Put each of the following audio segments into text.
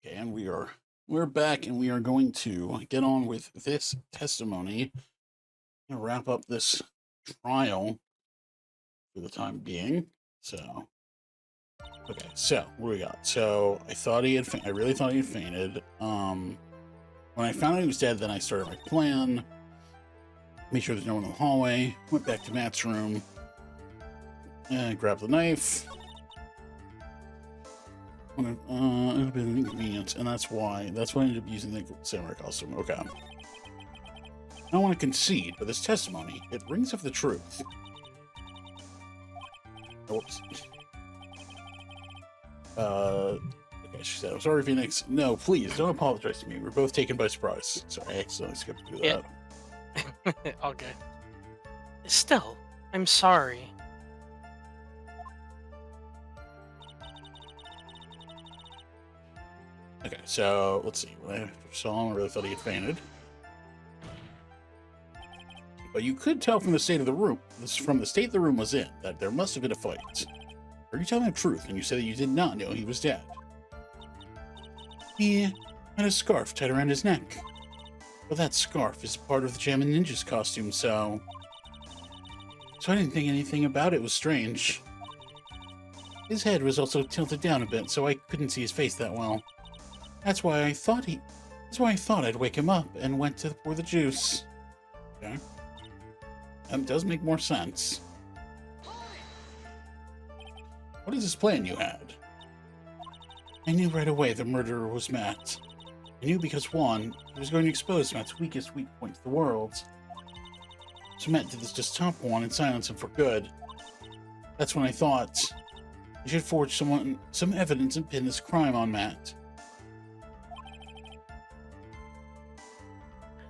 Okay, and we're back, and we are going to get on with this testimony and wrap up this trial for the time being. So, okay, so what do we got? So I really thought he had fainted. When I found out he was dead, then I started my plan. Made sure there's no one in the hallway. Went back to Matt's room and grabbed the knife. It would have been an inconvenience, and that's why I ended up using the samurai costume. Okay. I don't want to concede, but this testimony, it rings of the truth. Oops. Okay, she said, I'm sorry, Phoenix. No, please, don't apologize to me. We're both taken by surprise. Sorry, I accidentally skipped through that. Yeah. All good. Still, I'm sorry. Okay, so let's see. When I saw him, I really thought he had fainted. But you could tell from the state of the room, was in, that there must have been a fight. Are you telling the truth when you say that you did not know he was dead? He had a scarf tied around his neck. Well, that scarf is part of the Jammin' Ninja's costume, so I didn't think anything about it was strange. His head was also tilted down a bit, so I couldn't see his face that well. That's why I thought I'd wake him up and went to pour the juice. Okay. That does make more sense. What is this plan you had? I knew right away the murderer was Matt. I knew because, one, he was going to expose Matt's weakest weak point to the world. So Matt did this just top one and silence him for good. That's when I thought I should forge some evidence and pin this crime on Matt.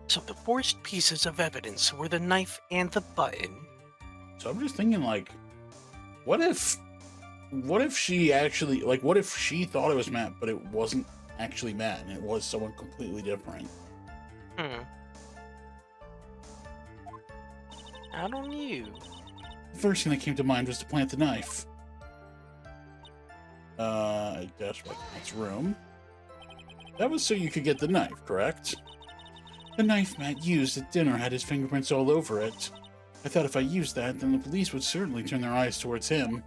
So the forged pieces of evidence were the knife and the button. So I'm just thinking, like, what if she actually, like, what if she thought it was Matt, but it wasn't actually Matt, and it was someone completely different? Out on you. The first thing that came to mind was to plant the knife. I dashed back to Matt's room. That was so you could get the knife, correct? The knife Matt used at dinner had his fingerprints all over it. I thought if I used that, then the police would certainly turn their eyes towards him.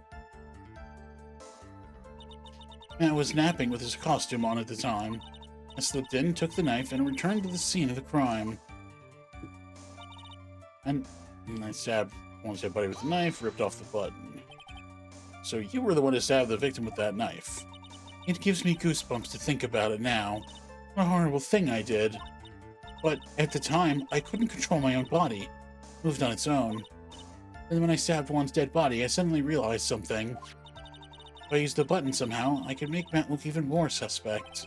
Matt was napping with his costume on at the time. I slipped in, took the knife, and returned to the scene of the crime. And I stabbed Buddy with the knife, ripped off the button. So you were the one to stab the victim with that knife. It gives me goosebumps to think about it now. What a horrible thing I did. But at the time, I couldn't control my own body. It moved on its own. And when I stabbed one's dead body, I suddenly realized something. If I used the button somehow, I could make Matt look even more suspect.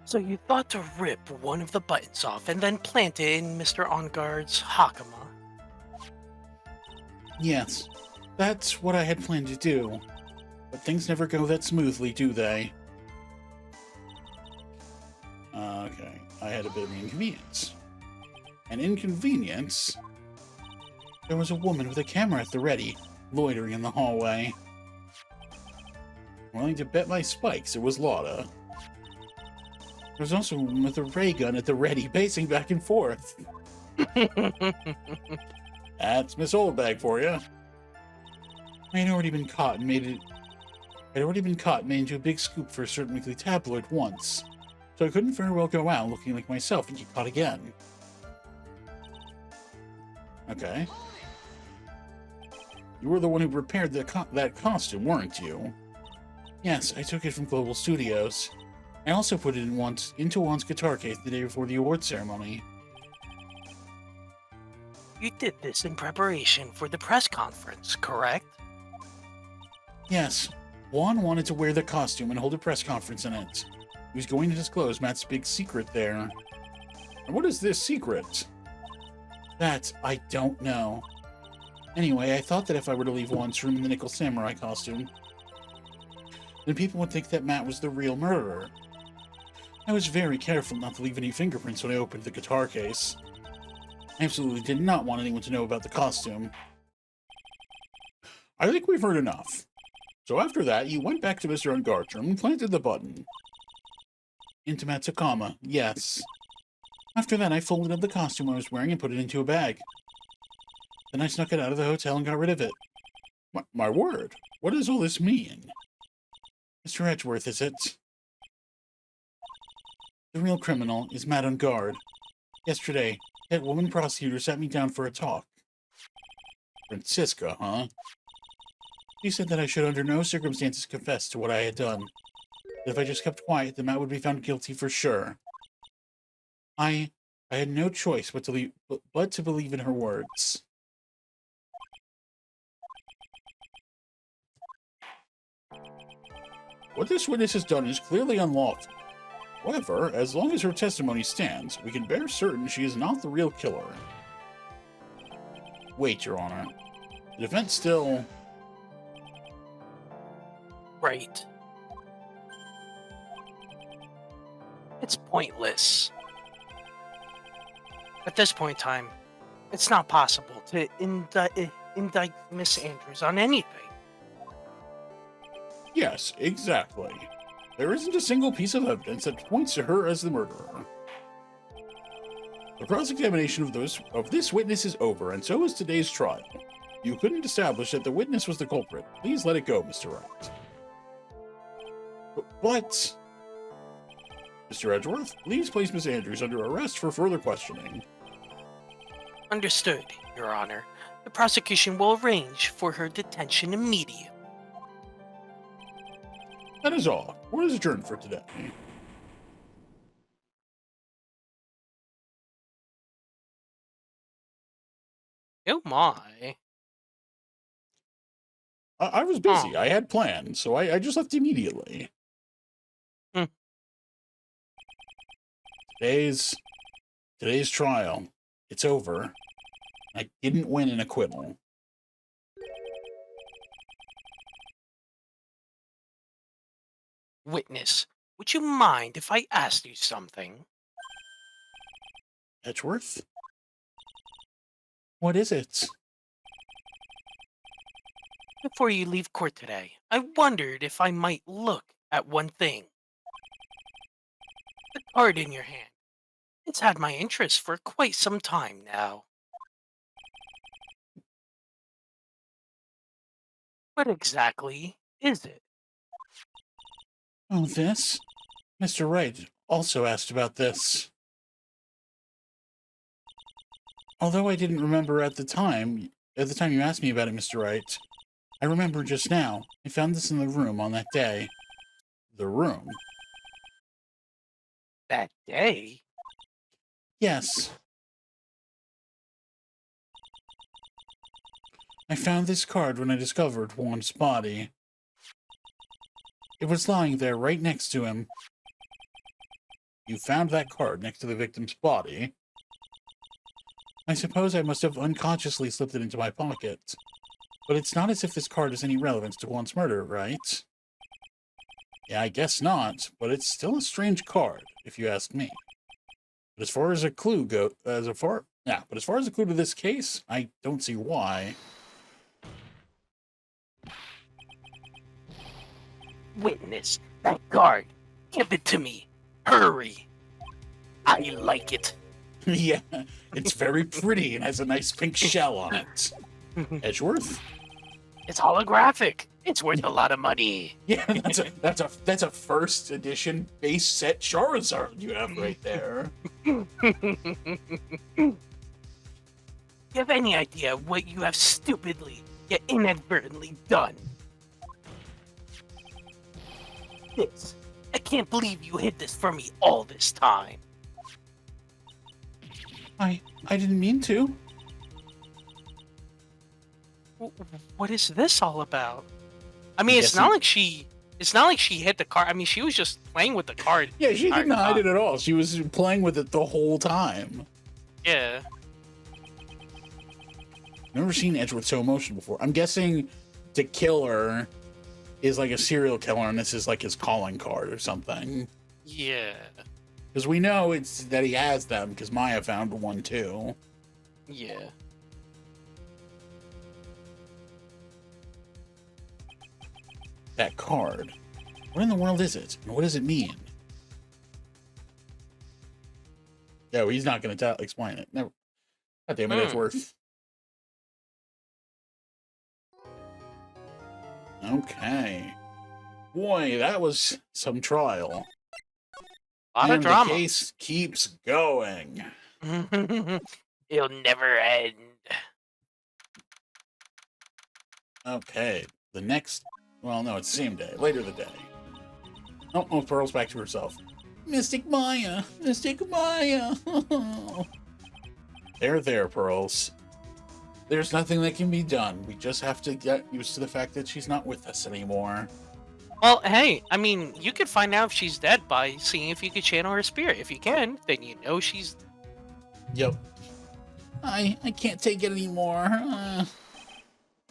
So you thought to rip one of the buttons off and then plant it in Mr. On-Guard's hakama. Yes, that's what I had planned to do. But things never go that smoothly, do they? Okay, I had a bit of an inconvenience. An inconvenience? There was a woman with a camera at the ready, loitering in the hallway. Willing to bet my spikes it was Lotta. There was also a woman with a ray gun at the ready, pacing back and forth. That's Miss Oldbag for you. I had already been caught and made into a big scoop for a certain weekly tabloid once, so I couldn't very well go out looking like myself and get caught again. Okay. You were the one who prepared that costume, weren't you? Yes, I took it from Global Studios. I also put it into Juan's guitar case the day before the award ceremony. You did this in preparation for the press conference, correct? Yes. Juan wanted to wear the costume and hold a press conference in it. He was going to disclose Matt's big secret there. And what is this secret? That I don't know. Anyway, I thought that if I were to leave Juan's room in the nickel samurai costume, then people would think that Matt was the real murderer. I was very careful not to leave any fingerprints when I opened the guitar case. I absolutely did not want anyone to know about the costume. I think we've heard enough. So after that, you went back to Mr. Unguard's room and planted the button. Into Matsukama, yes. After that, I folded up the costume I was wearing and put it into a bag. Then I snuck it out of the hotel and got rid of it. My word, what does all this mean? Mr. Edgeworth, is it? The real criminal is Mad on Guard. Yesterday, that woman prosecutor sat me down for a talk. Francisca, huh? She said that I should under no circumstances confess to what I had done. That if I just kept quiet, then Matt would be found guilty for sure. I had no choice but to believe in her words. What this witness has done is clearly unlawful. However, as long as her testimony stands, we can bear certain she is not the real killer. Wait, Your Honor. The defense still... Right. It's pointless. At this point in time, it's not possible to indict Miss Andrews on anything. Yes, exactly. There isn't a single piece of evidence that points to her as the murderer. The cross-examination of this witness is over, and so is today's trial. You couldn't establish that the witness was the culprit. Please let it go, Mr. Wright. But... Mr. Edgeworth, please place Miss Andrews under arrest for further questioning. Understood, Your Honor. The prosecution will arrange for her detention immediately. That is all. Court is adjourned for today. Oh my. I was busy. I had plans, so I just left immediately. Today's trial. It's over. I didn't win an acquittal. Witness, would you mind if I asked you something? Edgeworth? What is it? Before you leave court today, I wondered if I might look at one thing. The card in your hand. It's had my interest for quite some time now. What exactly is it? Oh, this? Mr. Wright also asked about this. Although I didn't remember at the time you asked me about it, Mr. Wright, I remember just now. I found this in the room on that day. The room? That day? Yes. I found this card when I discovered Juan's body. It was lying there right next to him. You found that card next to the victim's body? I suppose I must have unconsciously slipped it into my pocket. But it's not as if this card has any relevance to Juan's murder, right? Yeah, I guess not, but it's still a strange card, if you ask me. But as far as a clue to this case, I don't see why. Witness, that card. Give it to me. Hurry. I like it. Yeah, it's very pretty and has a nice pink shell on it. Edgeworth? It's holographic. It's worth a lot of money. Yeah, that's a first edition base set Charizard you have right there. You have any idea what you have stupidly yet inadvertently done? This. I can't believe you hid this from me all this time. I didn't mean to. What is this all about? I mean, it's not like she hit the card. I mean, she was just playing with the card. Yeah, she didn't hide it at all. She was playing with it the whole time. Yeah. Never seen Edgeworth so emotional before. I'm guessing to kill her is like a serial killer, and this is like his calling card or something. Yeah. Because we know it's that he has them, because Maya found one too. Yeah. That card. What in the world is it? And what does it mean? Yeah, well, he's not going to explain it. Never. God damn it, Edgeworth. Okay. Boy, that was some trial. A lot of And drama. the case keeps going. It'll never end. Okay. The next... Well, no, it's the same day. Later the day. Oh, Pearl's back to herself. Mystic Maya! Mystic Maya! There, Pearls. There's nothing that can be done. We just have to get used to the fact that she's not with us anymore. Well, hey, I mean, you could find out if she's dead by seeing if you could channel her spirit. If you can, then you know she's... Yep. I can't take it anymore.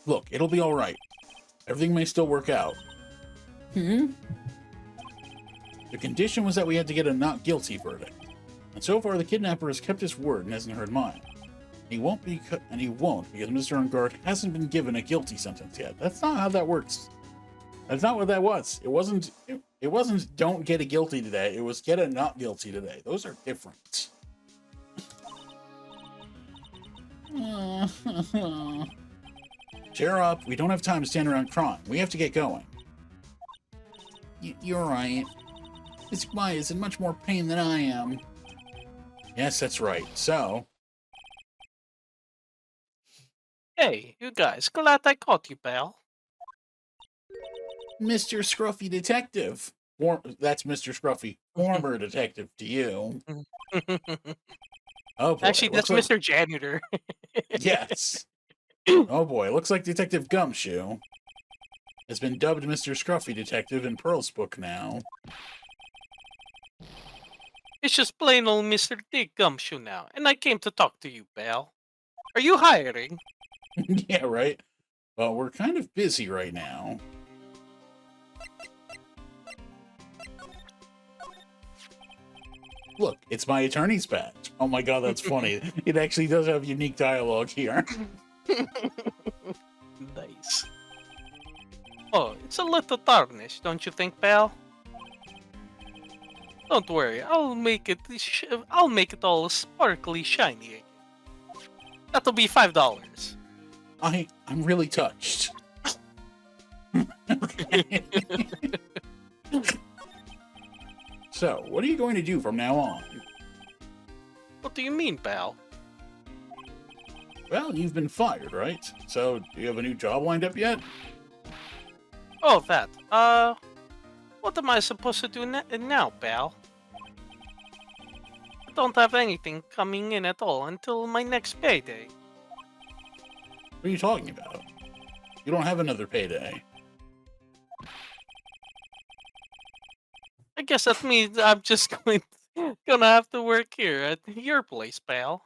Look, it'll be alright. Everything may still work out. The condition was that we had to get a not guilty verdict. And so far, the kidnapper has kept his word and hasn't heard mine. He won't because Mr. Ungard hasn't been given a guilty sentence yet. That's not how that works. That's not what that was. It wasn't don't get a guilty today. It was get a not guilty today. Those are different. Cheer up. We don't have time to stand around crying. We have to get going. You're right. Miss Maya is in much more pain than I am. Yes, that's right. So... Hey, you guys, glad I caught you, pal. Mr. Scruffy Detective. That's Mr. Scruffy, former detective to you. Oh boy. Actually, that's Mr. Janitor. Yes. Oh boy, looks like Detective Gumshoe has been dubbed Mr. Scruffy Detective in Pearl's book now. It's just plain old Mr. Dick Gumshoe now, and I came to talk to you, pal. Are you hiring? Yeah, right? Well, we're kind of busy right now. Look, it's my attorney's badge. Oh my god, that's funny. It actually does have unique dialogue here. Nice. Oh, it's a little tarnished, don't you think, pal? Don't worry, I'll make it all sparkly shiny again. That'll be $5. I'm really touched. So, what are you going to do from now on? What do you mean, pal? Well, you've been fired, right? So, do you have a new job lined up yet? Oh, that. What am I supposed to do now, pal? I don't have anything coming in at all until my next payday. What are you talking about? You don't have another payday. I guess that means I'm just gonna have to work here at your place, pal.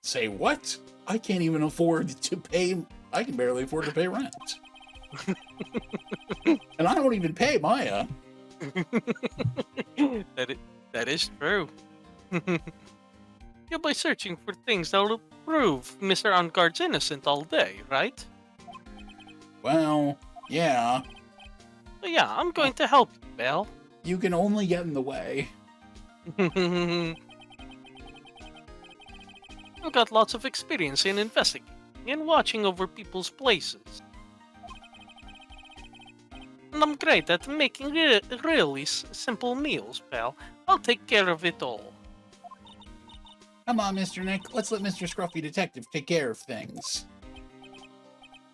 Say what? I can't even afford to pay... I can barely afford to pay rent. And I don't even pay Maya. That is true. You'll be searching for things that'll prove Mr. Ungard's innocent all day, right? Well, yeah. So yeah, I'm going to help you, pal. You can only get in the way. I've got lots of experience in investigating and watching over people's places. And I'm great at making really simple meals, pal. I'll take care of it all. Come on, Mr. Nick. Let's let Mr. Scruffy Detective take care of things.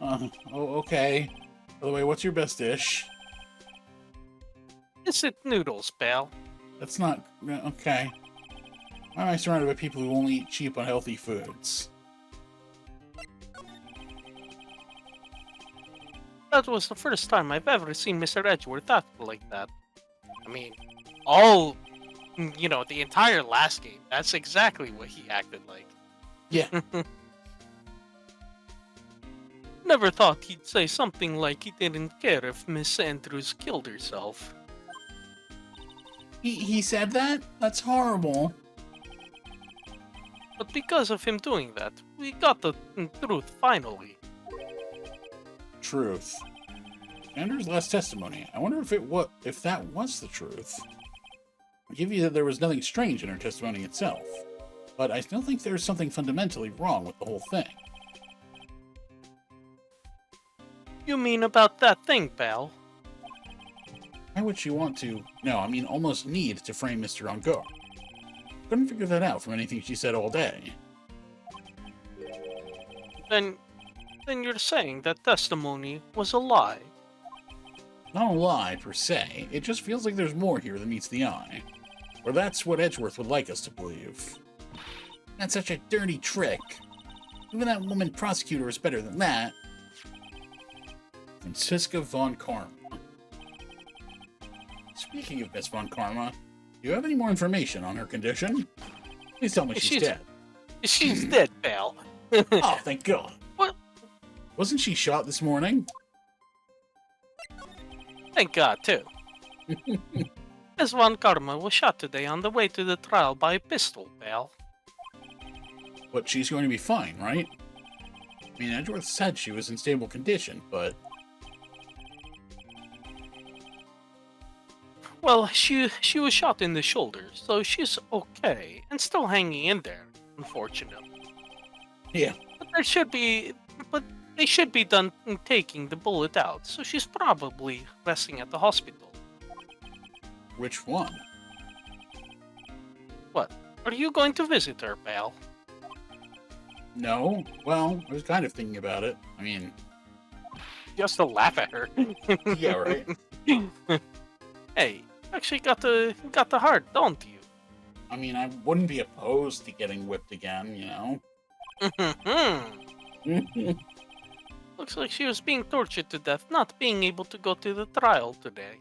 Okay. By the way, what's your best dish? Instant noodles, pal. That's not... Okay. Why am I surrounded by people who only eat cheap, unhealthy foods? That was the first time I've ever seen Mr. Edgeworth act like that. I mean, the entire last game, that's exactly what he acted like. Yeah. Never thought he'd say something like he didn't care if Miss Andrews killed herself. He said that? That's horrible. But because of him doing that, we got the truth finally. Truth. Andrew's last testimony. I wonder if that was the truth. I give you that there was nothing strange in her testimony itself, but I still think there's something fundamentally wrong with the whole thing. You mean about that thing, pal? Why would she want to? No, I mean almost need to frame Mr. Encore. Couldn't figure that out from anything she said all day. Then you're saying that testimony was a lie. Not a lie, per se. It just feels like there's more here than meets the eye. Or that's what Edgeworth would like us to believe. That's such a dirty trick. Even that woman prosecutor is better than that. Franziska von Karma. Speaking of Miss von Karma, do you have any more information on her condition? Please tell me she's dead. She's dead, pal. Oh, thank God. What? Wasn't she shot this morning? Thank God, too. Miss von Karma was shot today on the way to the trial by a pistol, pal. But she's going to be fine, right? I mean, Edgeworth said she was in stable condition, but... Well, she was shot in the shoulder, so she's okay, and still hanging in there, unfortunately. Yeah. But they should be done taking the bullet out, so she's probably resting at the hospital. Which one? What? Are you going to visit her, pal? No. Well, I was kind of thinking about it. I mean... Just to laugh at her. Yeah, right. Hey, actually got the heart, don't you? I mean, I wouldn't be opposed to getting whipped again, you know? Looks like she was being tortured to death, not being able to go to the trial today.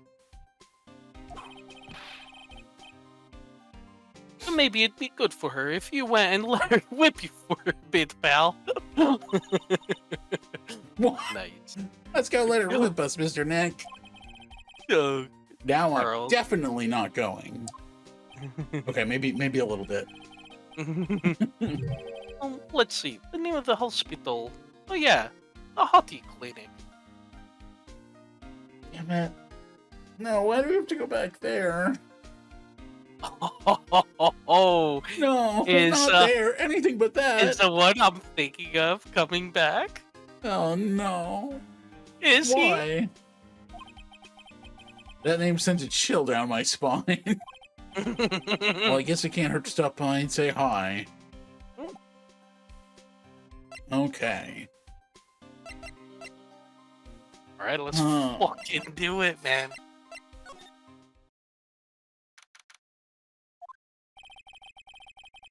So maybe it'd be good for her if you went and let her whip you for a bit, pal. What? Nice. Let's go let her whip us, Mr. Nick. Now Carl. I'm definitely not going. Okay, maybe a little bit. Let's see. The name of the hospital. Oh yeah, the Hottie Clinic. Damn it. No, why do we have to go back there? Oh, No, Is, not there. Anything but that. is the one I'm thinking of coming back? Oh, no. Is he? Why? That name sends a chill down my spine. Well, I guess it can't hurt to stop by and say hi. Okay. Alright, let's fucking do it, man.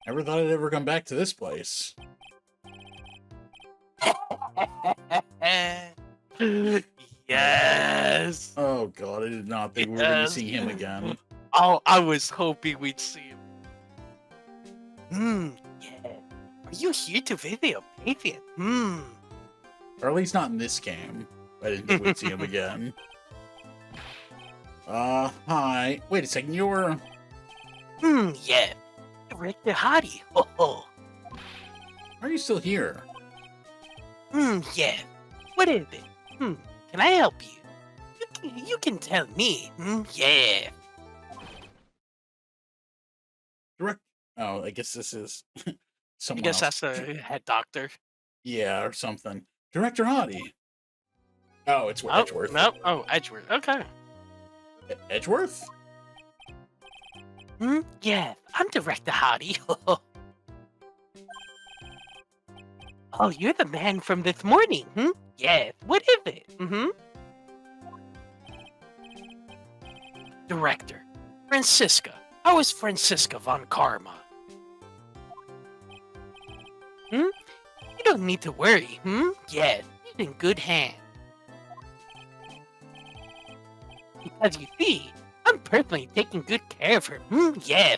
Never thought I'd ever come back to this place. Yes! Oh god, I did not think we were going to see him again. Oh, I was hoping we'd see him. Yeah. Are you here to visit a patient? Or at least not in this game. I didn't think we'd see him again. Hi. Wait a second, you're... Yeah. Director Hottie. Ho ho. Why are you still here? Yeah. What is it? Can I help you? You can tell me. Yeah. Oh, I guess this is I someone guess else. that's the head doctor. Yeah, or something. Director Hottie. Oh, it's Edgeworth. Nope. Oh, Edgeworth. Okay. Edgeworth? Yeah, I'm Director Hottie. Oh, you're the man from this morning, Yeah, what is it? Director, Franziska. How is Franziska von Karma? You don't need to worry, Yeah, she's in good hands. Because you see, I'm personally taking good care of her, Yeah.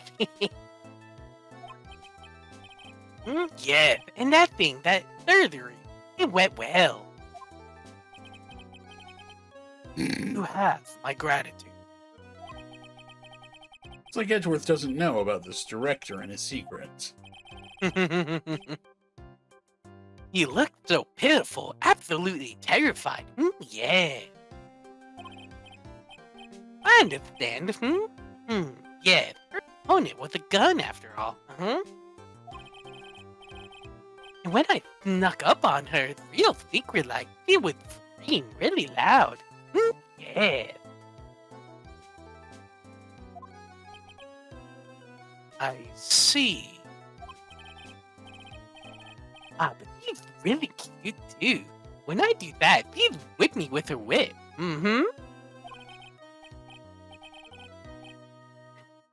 Yeah, and that surgery, it went well. You have my gratitude. It's like Edgeworth doesn't know about this director and his secrets. He looked so pitiful, absolutely terrified. Yeah. understand. Yeah, her opponent with a gun after all. And when I snuck up on her, real secret-like, she would scream really loud. Yeah. I see. But she's really cute too. When I do that, she'd whip me with her whip.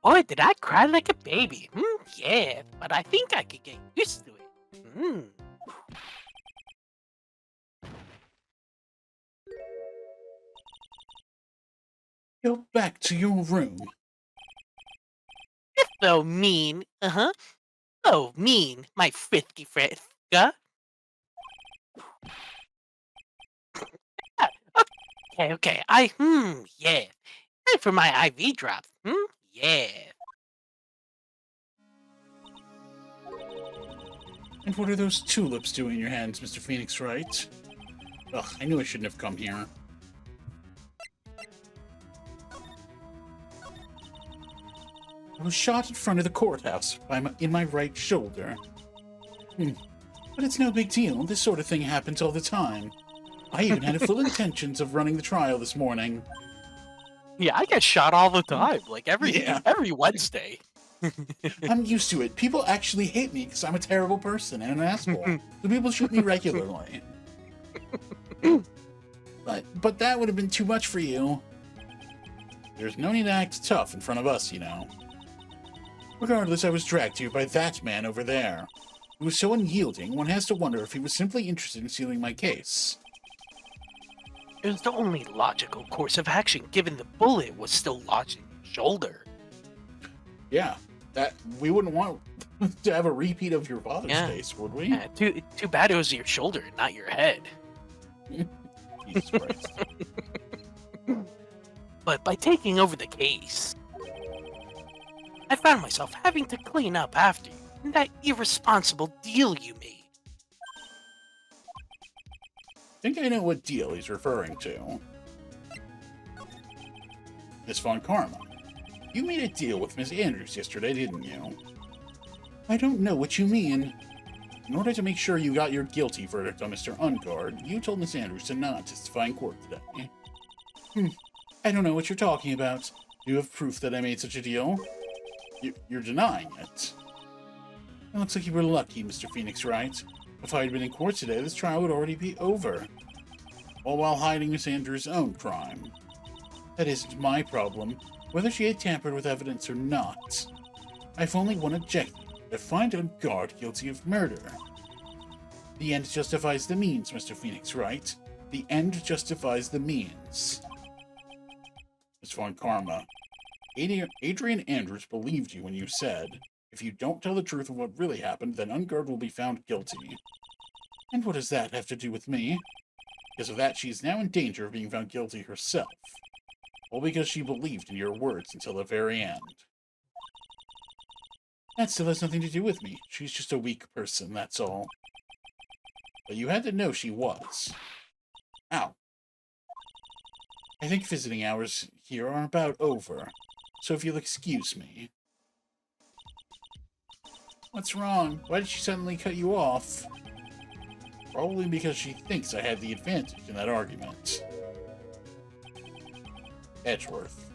Boy, did I cry like a baby. Yeah, but I think I could get used to it. Go back to your room. You're so mean. So mean, my frisky Friska. Okay. Yeah. Time for my IV drops. Yeah. And what are those tulips doing in your hands, Mr. Phoenix Wright? Ugh, I knew I shouldn't have come here. I was shot in front of the courthouse in my right shoulder. But it's no big deal. This sort of thing happens all the time. I even had full intentions of running the trial this morning. Yeah, I get shot all the time, like every Wednesday. I'm used to it. People actually hate me because I'm a terrible person and an asshole. So people shoot me regularly. But that would have been too much for you. There's no need to act tough in front of us, you know. Regardless, I was dragged here by that man over there. He was so unyielding, one has to wonder if he was simply interested in sealing my case. It was the only logical course of action, given the bullet was still lodged in your shoulder. Yeah, that we wouldn't want to have a repeat of your father's case, would we? Yeah, too bad it was your shoulder, not your head. Jesus Christ. But by taking over the case, I found myself having to clean up after you and that irresponsible deal you made. I think I know what deal he's referring to. Miss Von Karma. You made a deal with Miss Andrews yesterday, didn't you? I don't know what you mean. In order to make sure you got your guilty verdict on Mr. Ungard, you told Miss Andrews to not testify in court today. I don't know what you're talking about. Do you have proof that I made such a deal? You're denying it. It looks like you were lucky, Mr. Phoenix Wright. If I had been in court today, this trial would already be over. All while hiding Miss Andrews' own crime. That isn't my problem, whether she had tampered with evidence or not. I've only one objective, to find Ungard guilty of murder. The end justifies the means, Mr. Phoenix Wright. The end justifies the means. Miss Von Karma, Adrian Andrews believed you when you said, if you don't tell the truth of what really happened, then Ungard will be found guilty. And what does that have to do with me? Because of that, she is now in danger of being found guilty herself. All because she believed in your words until the very end. That still has nothing to do with me. She's just a weak person, that's all. But you had to know she was. Ow. I think visiting hours here are about over, so if you'll excuse me. What's wrong? Why did she suddenly cut you off? Probably because she thinks I had the advantage in that argument. Edgeworth.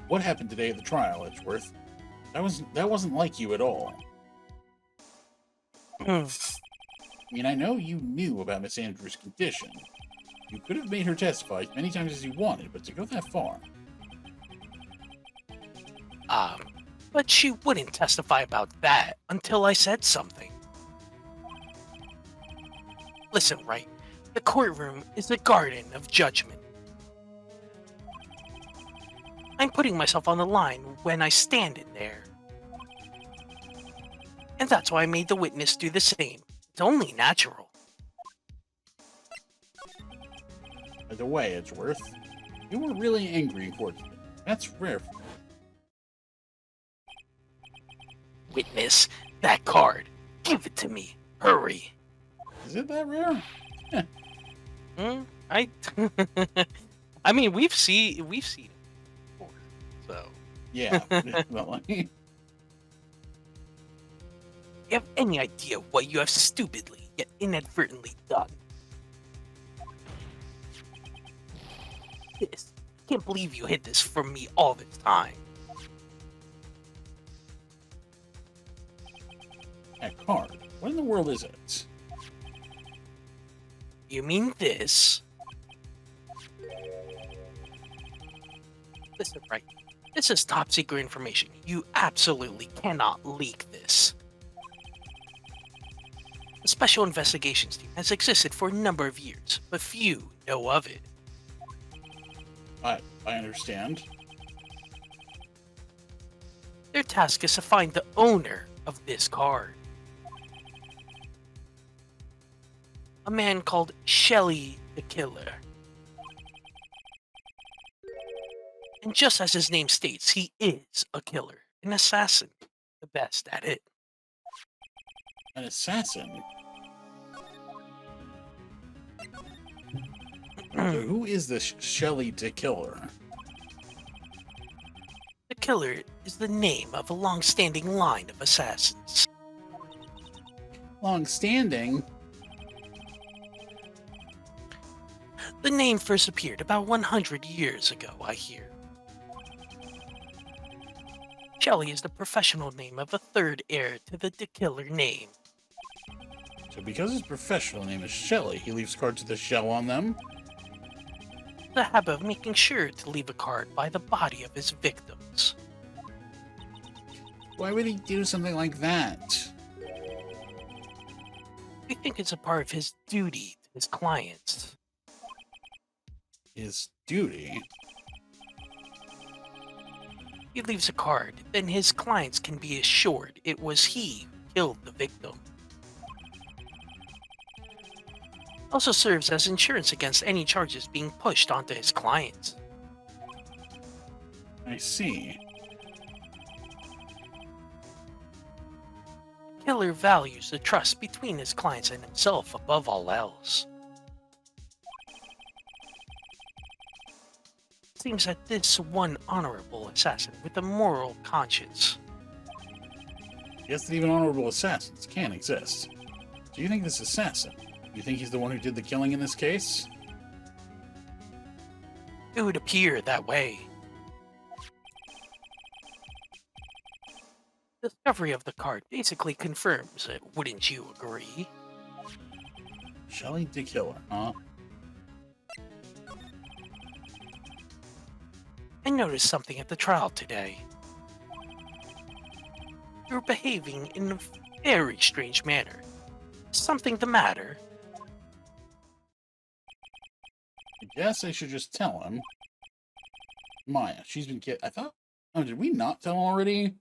What happened today at the trial, Edgeworth? That wasn't like you at all. I mean, I know you knew about Miss Andrews' condition. You could have made her testify as many times as you wanted, but to go that far... But she wouldn't testify about that until I said something. Listen, Wright, the courtroom is the garden of judgment. I'm putting myself on the line when I stand in there. And that's why I made the witness do the same. It's only natural. By the way, Edgeworth, you were really angry in court today. That's rare for you. Witness, that card. Give it to me. Hurry. Is it that rare? I I mean, we've seen it before, so. Yeah, definitely. You have any idea what you have stupidly yet inadvertently done? This. I can't believe you hid this from me all this time. That card. What in the world is it? You mean this? Listen, right. This is top secret information. You absolutely cannot leak this. The Special Investigations Team has existed for a number of years, but few know of it. I understand. Their task is to find the owner of this card. A man called Shelly the Killer. And just as his name states, he is a killer, an assassin, the best at it. An assassin. So who is this Shelly the Killer? The Killer is the name of a long-standing line of assassins. Long-standing? The name first appeared about 100 years ago, I hear. Shelly is the professional name of a third heir to the Killer name. So because his professional name is Shelly, he leaves cards with a shell on them? The habit of making sure to leave a card by the body of his victims. Why would he do something like that? We think it's a part of his duty to his clients. His duty? He leaves a card, then his clients can be assured it was he who killed the victim. Also serves as insurance against any charges being pushed onto his clients. I see. Killer values the trust between his clients and himself above all else. It seems that this one honorable assassin with a moral conscience. Guess that even honorable assassins can exist. Do you think this assassin, you think he's the one who did the killing in this case? It would appear that way. Discovery of the card basically confirms it, wouldn't you agree? Shelly the Killer, huh? I noticed something at the trial today. You're behaving in a very strange manner. Is something the matter? I guess I should just tell him. Maya, she's been I thought... Oh, did we not tell him already?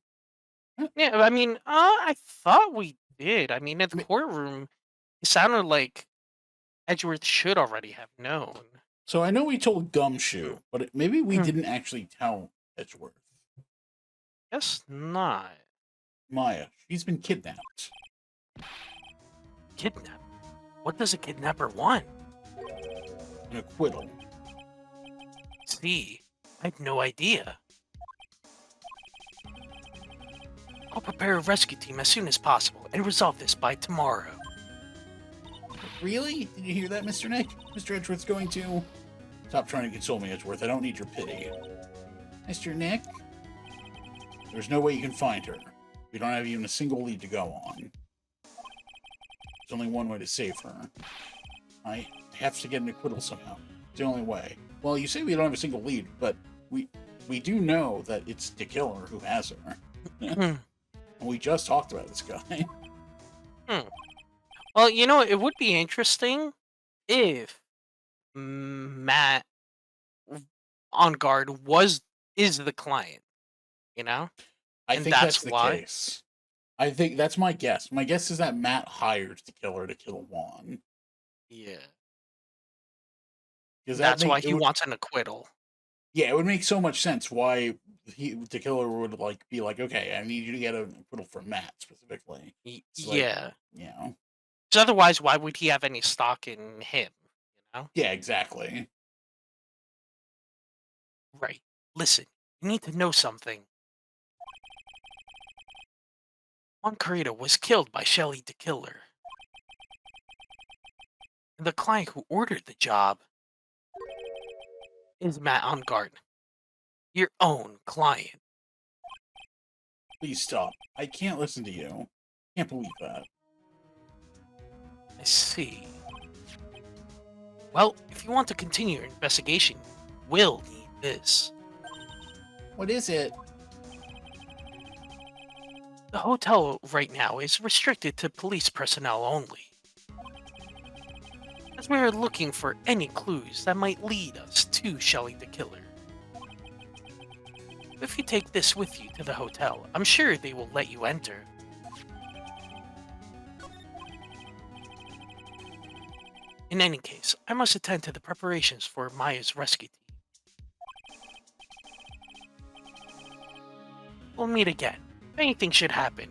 Yeah, I mean, I thought we did. I mean, in the courtroom, it sounded like Edgeworth should already have known. So I know we told Gumshoe, but maybe we Hmm. didn't actually tell Edgeworth. Guess not. Maya, she's been kidnapped. Kidnap? What does a kidnapper want? An acquittal. See, I had no idea. I'll prepare a rescue team as soon as possible and resolve this by tomorrow. Really? Did you hear that, Mr. Nick? Mr. Edgeworth's going to... Stop trying to console me, Edgeworth. I don't need your pity. Mr. Nick? There's no way you can find her. We don't have even a single lead to go on. There's only one way to save her. I have to get an acquittal somehow. It's the only way. Well, you say we don't have a single lead, but we do know that it's the killer who has her. And we just talked about this guy. Well, you know, it would be interesting if Matt on guard is the client, you know? I And think that's that's the why? case. I think that's my guess. My guess is that Matt hired the killer to kill Juan. Yeah. Because That's why he wants an acquittal. Yeah, it would make so much sense why the killer would be like, okay, I need you to get an acquittal for Matt specifically. It's like, Yeah. you know. 'Cause otherwise, why would he have any stock in him, you know? Yeah, exactly. Right. Listen, you need to know something. Juan Carrera was killed by Shelly the Killer. And the client who ordered the job is Matt on guard. Your own client. Please stop. I can't listen to you. Can't believe that. I see. Well, if you want to continue your investigation, we'll need this. What is it? The hotel right now is restricted to police personnel only, as we are looking for any clues that might lead us to Shelly the Killer. If you take this with you to the hotel, I'm sure they will let you enter. In any case, I must attend to the preparations for Maya's rescue team. We'll meet again, if anything should happen.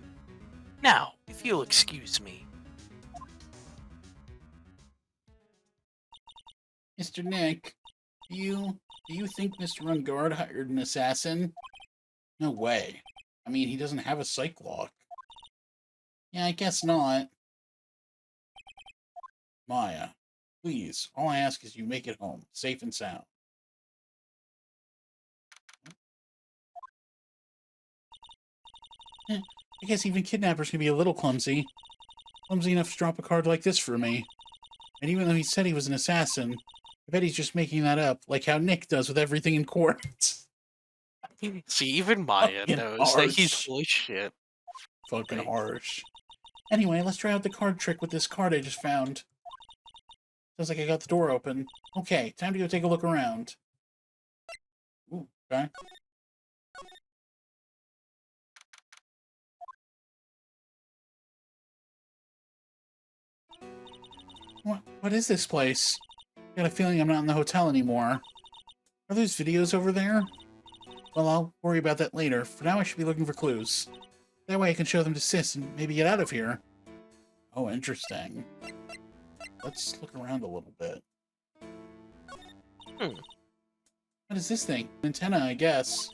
Now, if you'll excuse me. Mr. Nick, do you think Mr. Ungard hired an assassin? No way. I mean, he doesn't have a psych lock. Yeah, I guess not. Maya, please, all I ask is you make it home, safe and sound. I guess even kidnappers can be a little clumsy. Clumsy enough to drop a card like this for me. And even though he said he was an assassin, I bet he's just making that up, like how Nick does with everything in court. See, even Maya Fucking knows that he's harsh. full of shit. Fucking Right. harsh. Anyway, let's try out the card trick with this card I just found. Sounds like I got the door open. Okay, time to go take a look around. Ooh, okay. What is this place? I got a feeling I'm not in the hotel anymore. Are those videos over there? Well, I'll worry about that later. For now, I should be looking for clues. That way I can show them to Sis and maybe get out of here. Oh, interesting. Let's look around a little bit. What is this thing? Antenna, I guess.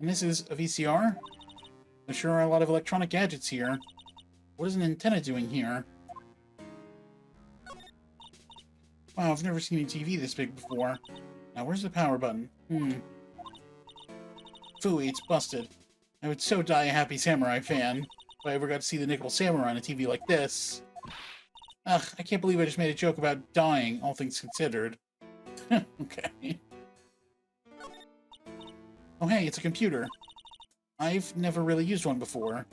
And this is a VCR? There sure are a lot of electronic gadgets here. What is an antenna doing here? Wow, I've never seen a TV this big before. Now, where's the power button? Phooey, it's busted. I would so die a Happy Samurai fan if I ever got to see the Nickel Samurai on a TV like this. Ugh, I can't believe I just made a joke about dying, all things considered. Okay. Oh hey, it's a computer. I've never really used one before.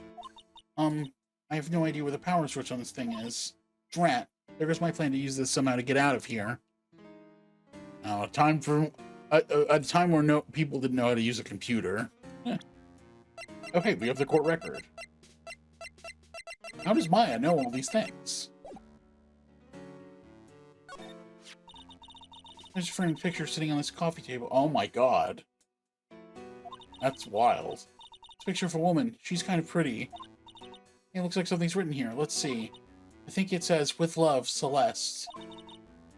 I have no idea where the power switch on this thing is. Drat. There goes my plan to use this somehow to get out of here. Now, a time where people didn't know how to use a computer. Okay, we have the court record. How does Maya know all these things? There's a framed picture sitting on this coffee table. Oh my god. That's wild. It's a picture of a woman. She's kind of pretty. Hey, it looks like something's written here. Let's see. I think it says, "With love, Celeste." I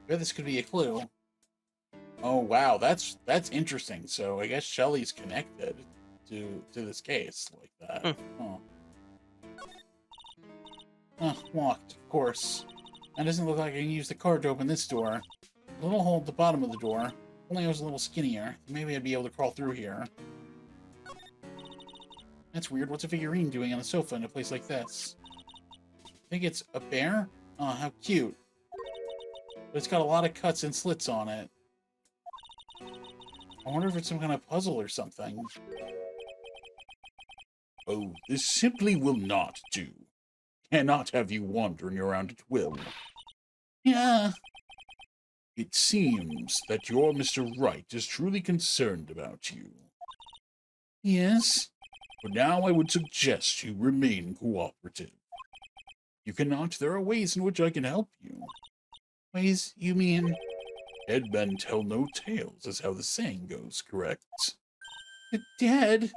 bet this could be a clue. Oh wow, that's interesting. So I guess Shelly's connected to this case like that. Oh. Oh, locked, of course. That doesn't look like I can use the card to open this door. A little hole at the bottom of the door. Only I was a little skinnier. Maybe I'd be able to crawl through here. That's weird. What's a figurine doing on a sofa in a place like this? I think it's a bear? Oh, how cute. But it's got a lot of cuts and slits on it. I wonder if it's some kind of puzzle or something. Oh, this simply will not do. Cannot have you wandering around at will. Yeah. It seems that your Mr. Wright is truly concerned about you. Yes? But now I would suggest you remain cooperative. You cannot, there are ways in which I can help you. Ways, you mean? Dead men tell no tales, is how the saying goes, correct? Dead?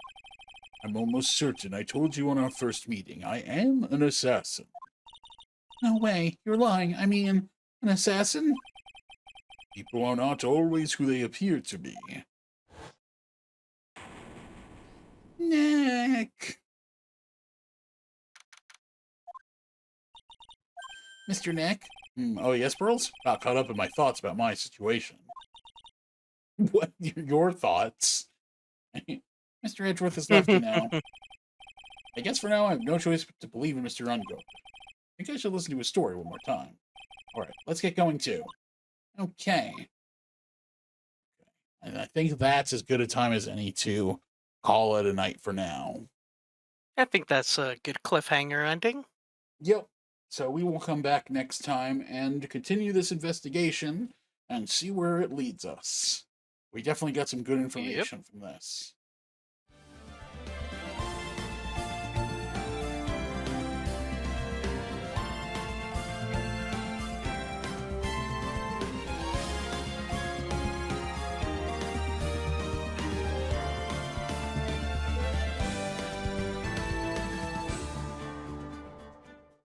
I'm almost certain I told you on our first meeting, I am an assassin. No way, you're lying. I mean, an assassin? People are not always who they appear to be. Nick! Mr. Nick? Oh, yes, Pearls? Not caught up in my thoughts about my situation. What? Your thoughts? Mr. Edgeworth has left you now. I guess for now I have no choice but to believe in Mr. Ungo. I think I should listen to his story one more time. Alright, let's get going too. Okay. And I think that's as good a time as any to call it a night for now. I think that's a good cliffhanger ending. Yep. So we will come back next time and continue this investigation and see where it leads us. We definitely got some good information from this.